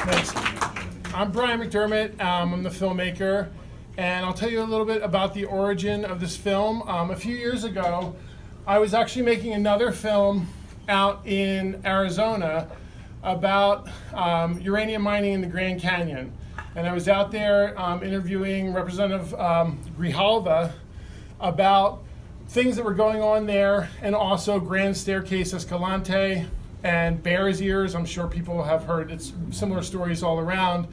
Thanks. I'm Brian McDermott. I'm the filmmaker, and I'll tell you a little bit about the origin of this film. A few years ago, I was actually making another film out in Arizona about uranium mining in the Grand Canyon. And I was out there interviewing Representative Grijalva about things that were going on there, and also Grand Staircase Escalante and Bear's Ears. I'm sure people have heard it's similar stories all around.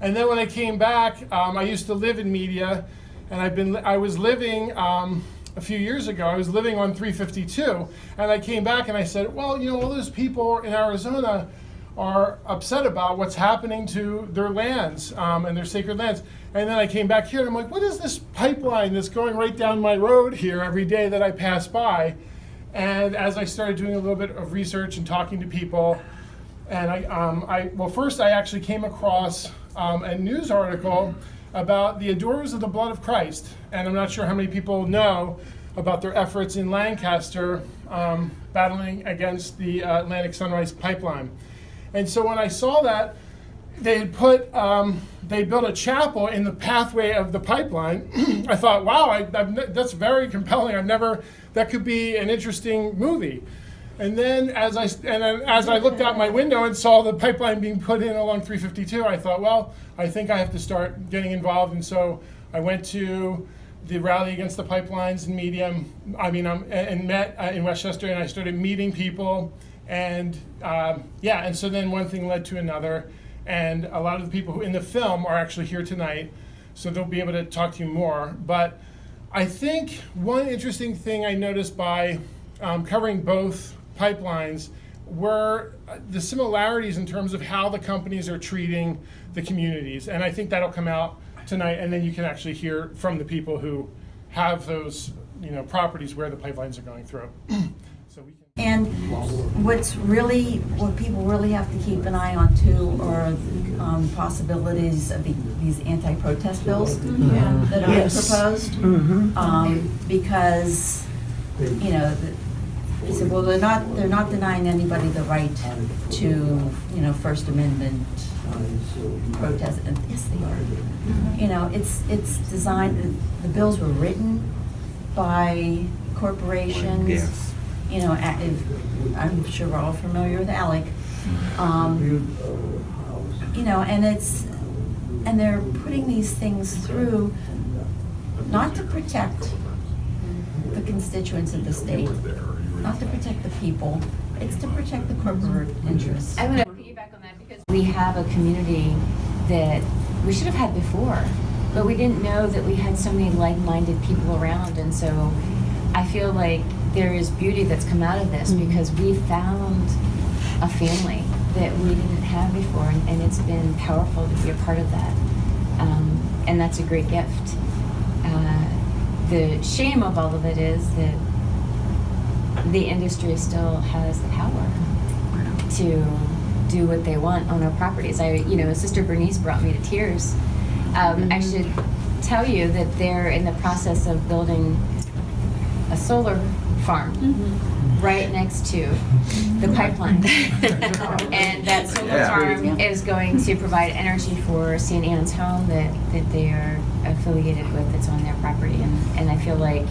And then when I came back, I used to live in media, and I was living a few years ago, I was living on 352, and I came back and I said, well, you know, all those people in Arizona are upset about what's happening to their lands and their sacred lands. And then I came back here and I'm like, what is this pipeline that's going right down my road here every day that I pass by? And as I started doing a little bit of research and talking to people, and first I actually came across a news article about the Adorers of the Blood of Christ. And I'm not sure how many people know about their efforts in Lancaster battling against the Atlantic Sunrise Pipeline. And so when I saw that, they had they built a chapel in the pathway of the pipeline. I thought, wow, that's very compelling. That could be an interesting movie. And then as I looked out my window and saw the pipeline being put in along 352, I thought, well, I think I have to start getting involved. And so I went to the Rally Against the Pipelines in Medium, and met in Westchester, and I started meeting people. And and so then one thing led to another. And a lot of the people who in the film are actually here tonight, so they'll be able to talk to you more. But I think one interesting thing I noticed by covering both pipelines were the similarities in terms of how the companies are treating the communities. And I think that'll come out tonight, and then you can actually hear from the people who have those, properties where the pipelines are going through. So we can. And what people really have to keep an eye on too are possibilities of these anti-protest bills that are proposed. Because they said, well, they're not denying anybody the right to First Amendment protest, and yes, they are. It's designed. The bills were written by corporations. Yes. I'm sure we're all familiar with ALEC. And they're putting these things through not to protect the constituents of the state, not to protect the people, it's to protect the corporate interests. I'm going to piggyback on that because we have a community that we should have had before, but we didn't know that we had so many like-minded people around, and so I feel like there is beauty that's come out of this because we found a family that we didn't have before, and it's been powerful to be a part of that. And that's a great gift. The shame of all of it is that the industry still has the power to do what they want on our properties. Sister Bernice brought me to tears. I should tell you that they're in the process of building a solar farm right next to the pipeline. And that solar farm is going to provide energy for St. Anne's Home that they are affiliated with, that's on their property. And I feel like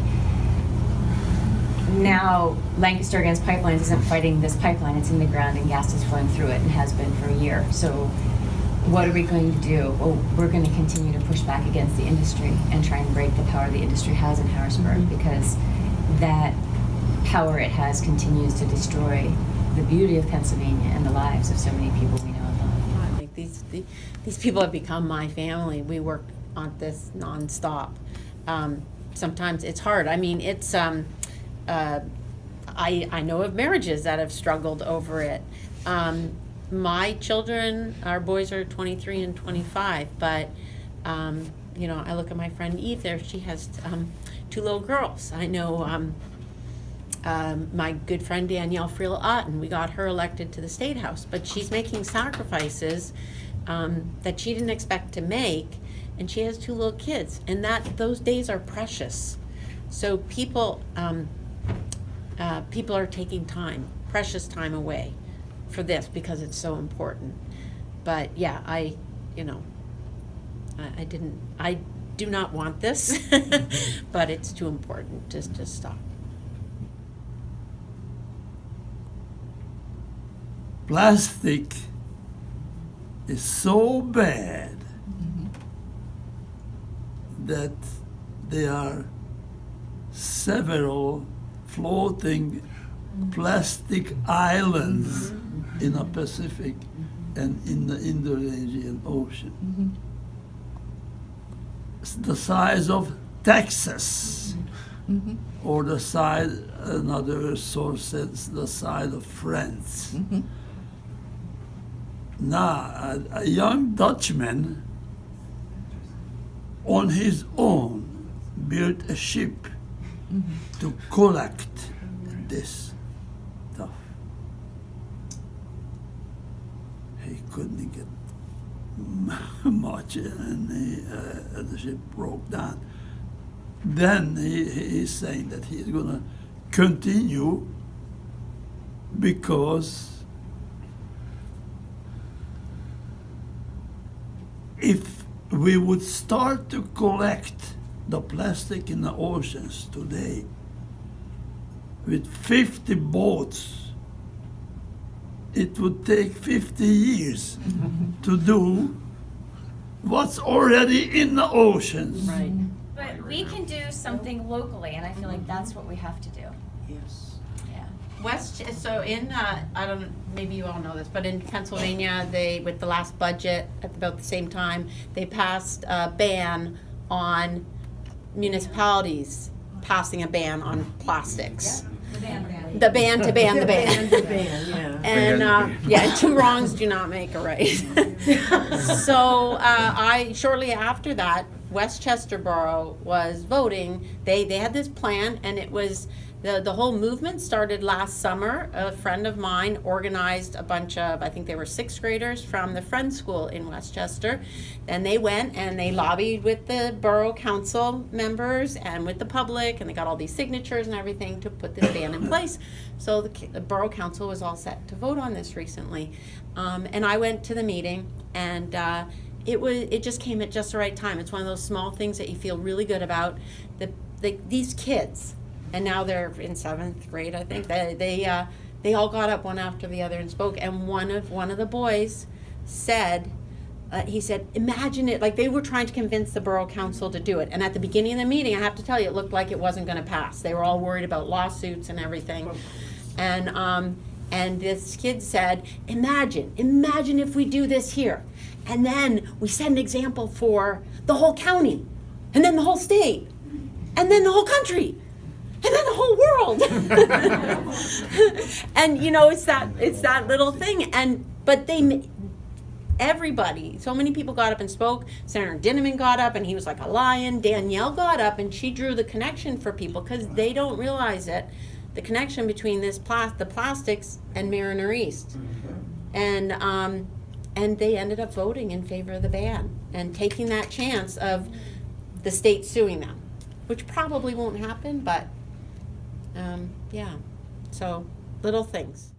now Lancaster Against Pipelines isn't fighting this pipeline, it's in the ground and gas is flowing through it and has been for a year. So what are we going to do? Well, we're going to continue to push back against the industry and try and break the power the industry has in Harrisburg, because that power it has continues to destroy the beauty of Pennsylvania and the lives of so many people we know and love. Like these people have become my family. We work on this nonstop. Sometimes it's hard. I mean, it's I know of marriages that have struggled over it. My children, our boys are 23 and 25, but I look at my friend Eve there. She has 2 little girls. I know my good friend Danielle Friel-Otten, we got her elected to the State House, but she's making sacrifices that she didn't expect to make, and she has 2 little kids, and those days are precious. So people are taking precious time away for this because it's so important. But yeah, I do not want this, but it's too important to stop. Plastic is so bad that there are several floating plastic islands in the Pacific and in the Indonesian Ocean. It's the size of Texas, or the size, another source says, the size of France. Now, a young Dutchman on his own built a ship to collect this stuff. He couldn't get much, and the ship broke down. Then he's saying that he's going to continue because if we would start to collect the plastic in the oceans today with 50 boats, it would take 50 years to do what's already in the oceans. Right. But we can do something locally, and I feel like that's what we have to do. Yes. Yeah. So in, I don't, maybe you all know this, but in Pennsylvania, they, with the last budget, at about the same time, they passed a ban on municipalities passing a ban on plastics. The ban to ban the ban. Yeah. And, yeah, two wrongs do not make a right. So, shortly after that, Westchester Borough was voting. They had this plan, and it was, the whole movement started last summer. A friend of mine organized a bunch of, I think they were 6th graders from the Friends School in Westchester. And they went and they lobbied with the borough council members and with the public, and they got all these signatures and everything to put this ban in place. So the borough council was all set to vote on this recently. And I went to the meeting, and it just came at just the right time. It's one of those small things that you feel really good about. These kids, and now they're in 7th grade, I think. They all got up one after the other and spoke. And one of the boys said, he said, imagine it, like they were trying to convince the borough council to do it. And at the beginning of the meeting, I have to tell you, it looked like it wasn't going to pass. They were all worried about lawsuits and everything. And this kid said, imagine if we do this here. And then we set an example for the whole county, and then the whole state, and then the whole country, and then the whole world. And it's that little thing. But everybody, so many people got up and spoke. Senator Dinniman got up, and he was like a lion. Danielle got up, and she drew the connection for people, because they don't realize it, the connection between the plastics and Mariner East. And they ended up voting in favor of the ban and taking that chance of the state suing them, which probably won't happen, but yeah. So little things.